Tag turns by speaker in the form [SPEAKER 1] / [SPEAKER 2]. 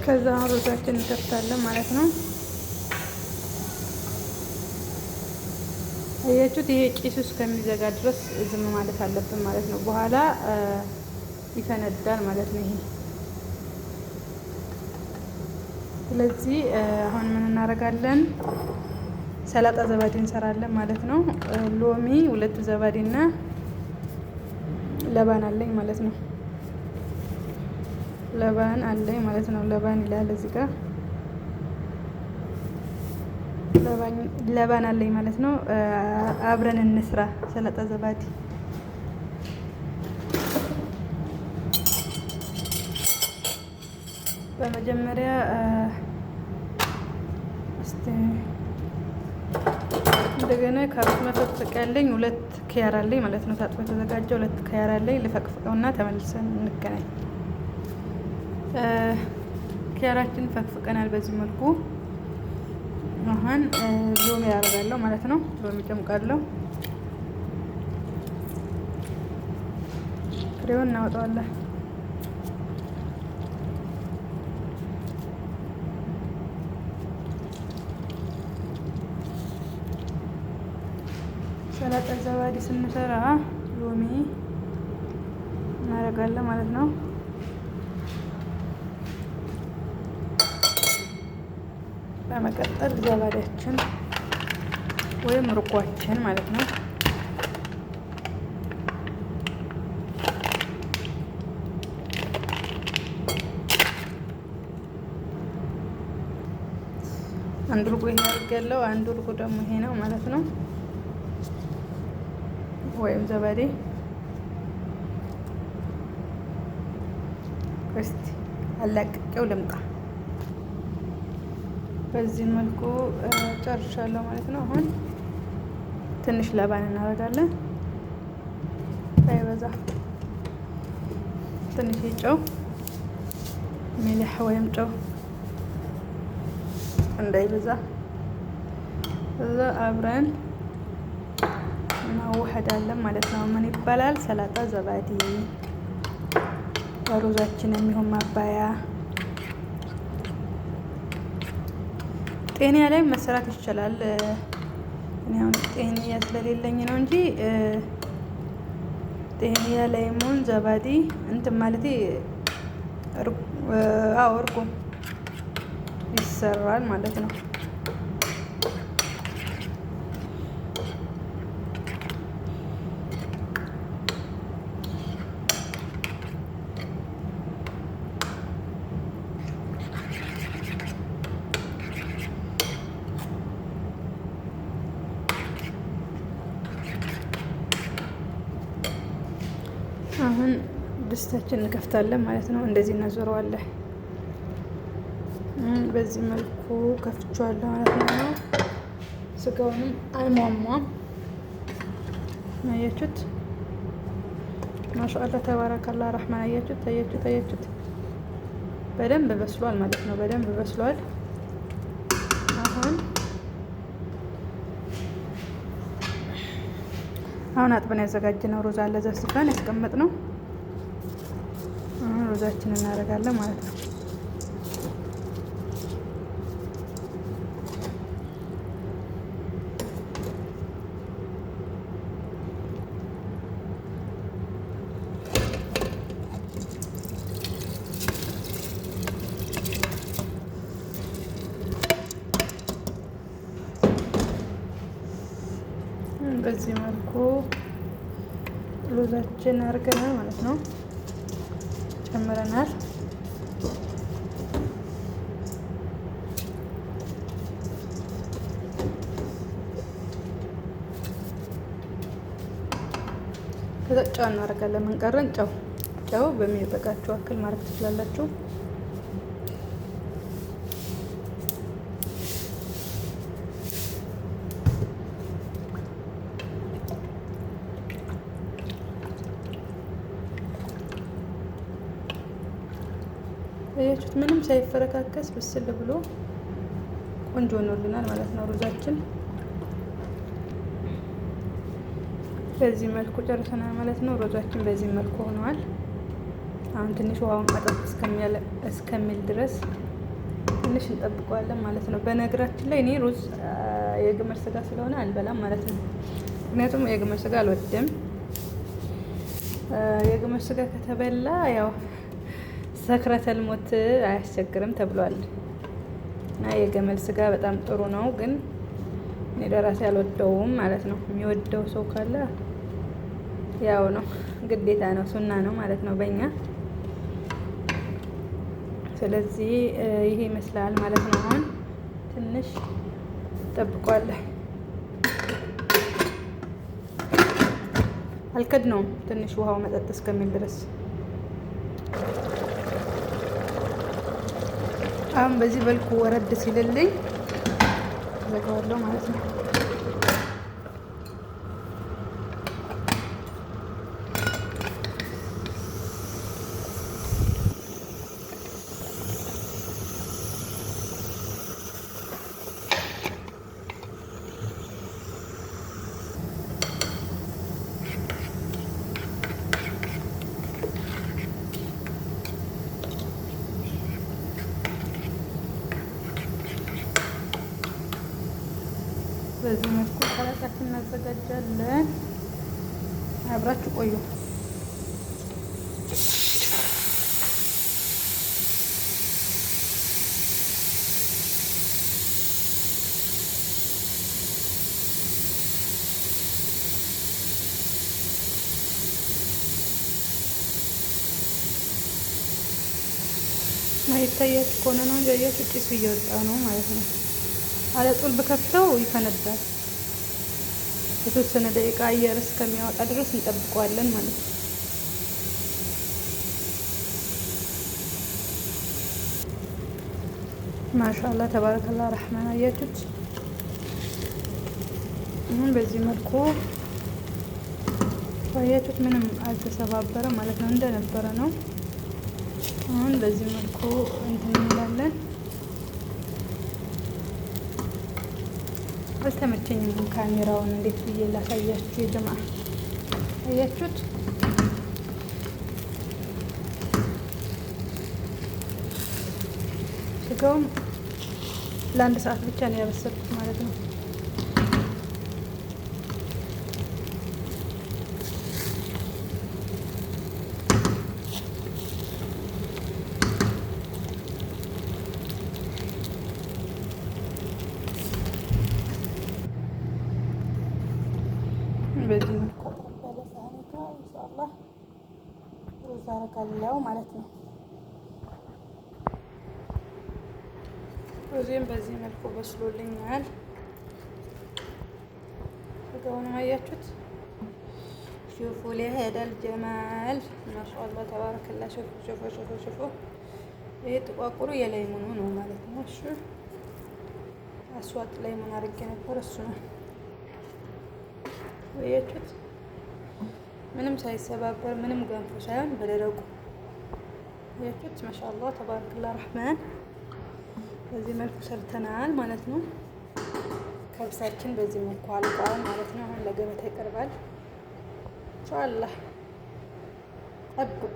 [SPEAKER 1] ከዛ ሩዛችን እንከፍታለን ማለት ነው። አያችሁት? ይሄ ጭሱ እስከሚዘጋ ድረስ ዝም ማለት አለብን ማለት ነው። በኋላ ይፈነዳል ማለት ነው ይሄ። ስለዚህ አሁን ምን እናደርጋለን? ሰላጣ ዘባዲ እንሰራለን ማለት ነው። ሎሚ 2 ዘባዲና ለባን አለኝ ማለት ነው። ለባን አለኝ ማለት ነው። ለባን ይላል እዚህ ጋር ለባን አለኝ ማለት ነው። አብረን እንስራ ሰላጣ ዘባዲ። በመጀመሪያ እንደገና ካሮት መፈቅፈቅ ያለኝ 2 ኪያር አለኝ ማለት ነው። ታጥቦ የተዘጋጀ 2 ኪያር አለኝ። ልፈቅፍቀውና ተመልሰን እንገናኝ። ኪያራችን ፈቅፍቀናል በዚህ መልኩ። አሁን ሎሚ ያደርጋለሁ ማለት ነው። ሎሚ ጨምቃለሁ። ፍሬውን እናወጣዋለን። ሰላጣ ዘባዲ ስንሰራ ሎሚ እናደርጋለን ማለት ነው። በመቀጠል ዘባዲያችን ወይም ርጓችን ማለት ነው አንዱ ርጎ ይሄ አድርጌያለሁ። አንዱ ርጎ ደግሞ ይሄ ነው ማለት ነው። ወይም ዘባዴ እስቲ አላቅቄው ልምጣ። በዚህ መልኩ ጨርሻለሁ ማለት ነው። አሁን ትንሽ ለባን እናደርጋለን። ሳይበዛ ትንሽ ጨው፣ ሚልህ ወይም ጨው እንዳይበዛ እዛ አብረን እናዋህዳለን ማለት ነው። ምን ይባላል? ሰላጣ ዘባዲ ሩዛችን የሚሆን ማባያ። ጤንያ ላይ መሰራት ይችላል። እኔ አሁን ጤንያ ስለሌለኝ ነው እንጂ ጤንያ ላይ ሙን ዘባዲ እንትን ማለቴ እርጎ ይሰራል ማለት ነው። አሁን ድስታችን እንከፍታለን ማለት ነው። እንደዚህ እናዞረዋለን። በዚህ መልኩ ከፍቼዋለሁ ማለት ነው። ስጋውንም አይሟሟም። አያችሁት? ማሻአላ ተባረከላ ረህማን። አያችሁት? በደንብ በስሏል ማለት ነው። በደንብ በስሏል። አሁን አጥበን ያዘጋጀነው ሩዝ አለ ዘፍዝፈን ያስቀመጥነው። አሁን ሩዛችንን እናደርጋለን ማለት ነው። በዚህ መልኩ ሩዛችን አድርገናል ማለት ነው። ጨምረናል። ከዛ ጨው እናደርጋለን። ምን ቀረን? ጨው በሚበቃችሁ አክል ማድረግ ትችላላችሁ። ያያችሁት ምንም ሳይፈረካከስ ብስል ብሎ ቆንጆ ሆኖልናል ማለት ነው። ሩዛችን በዚህ መልኩ ጨርሰናል ማለት ነው። ሩዛችን በዚህ መልኩ ሆኗል። አሁን ትንሽ ውሃውን መጠጥ እስከሚል ድረስ ትንሽ እንጠብቀዋለን ማለት ነው። በነገራችን ላይ እኔ ሩዝ የግመል ስጋ ስለሆነ አልበላም ማለት ነው። ምክንያቱም የግመል ስጋ አልወድም። የግመል ስጋ ከተበላ ያው ሰክረተል ሞት አያስቸግርም ተብሏል እና የግመል ስጋ በጣም ጥሩ ነው፣ ግን እኔ ለራሴ አልወደውም ማለት ነው። የሚወደው ሰው ካለ ያው ነው ግዴታ ነው፣ ሱና ነው ማለት ነው በእኛ። ስለዚህ ይሄ ይመስላል ማለት ነው። አሁን ትንሽ ጠብቋለሁ። አልከድነውም፣ ትንሽ ውሃው መጠጥ እስከሚል ድረስ። አሁን በዚህ በልኩ ወረድ ሲልልኝ ዘጋዋለሁ ማለት ነው። በዚህ መልኩ ሰላጣችን እናዘጋጃለን። አብራችሁ ቆዩ። ማይታያችሁ ከሆነ ነው እንጂ አያችሁ ጭሱ እየወጣ ነው ማለት ነው። አለጡል ብከፍተው ይፈነዳል። የተወሰነ ደቂቃ አየር እስከሚያወጣ ድረስ እንጠብቀዋለን ማለት ነው። ማሻአላህ ተባረከላ ረህማን። አያችሁት? አሁን በዚህ መልኩ አያችሁት? ምንም አልተሰባበረ ማለት ነው፣ እንደነበረ ነው። አሁን በዚህ መልኩ እንትን እንላለን። አልተመቸኝም ካሜራውን እንዴት ብዬ ላሳያችሁ የጀማ። አያችሁት? ስጋውም ለአንድ ሰዓት ብቻ ነው ያበሰልኩት ማለት ነው። በዚህ መልኩ በለሳኒካ ኢንሻአላህ ሩዝ አደርጋለሁ ማለት ነው። ሩዝም በዚህ መልኩ በስሎልኛል። ስጋውን አያችሁት? ሹፉ ለሄደል ጀማል ማሻአላህ ተባረከላ። ሹፉ ሹፉ ሹፉ ሹፉ። ይሄ ጥቋቁሩ የለይሙኑ ነው ማለት ነው። እሺ አስዋጥ ለይሙን አድርጌ ነበር፣ እሱ ነው። አያችሁት? ምንም ሳይሰባበር ምንም ገንፎ ሳይሆን በደረቁ አያችሁት? ማሻአላህ ተባረከላ ረህማን። በዚህ መልኩ ሰርተናል ማለት ነው። ከብሳችን በዚህ መልኩ አልቋል ማለት ነው። አሁን ለገበታ ይቀርባል ኢንሻአላህ። ጠብቁ።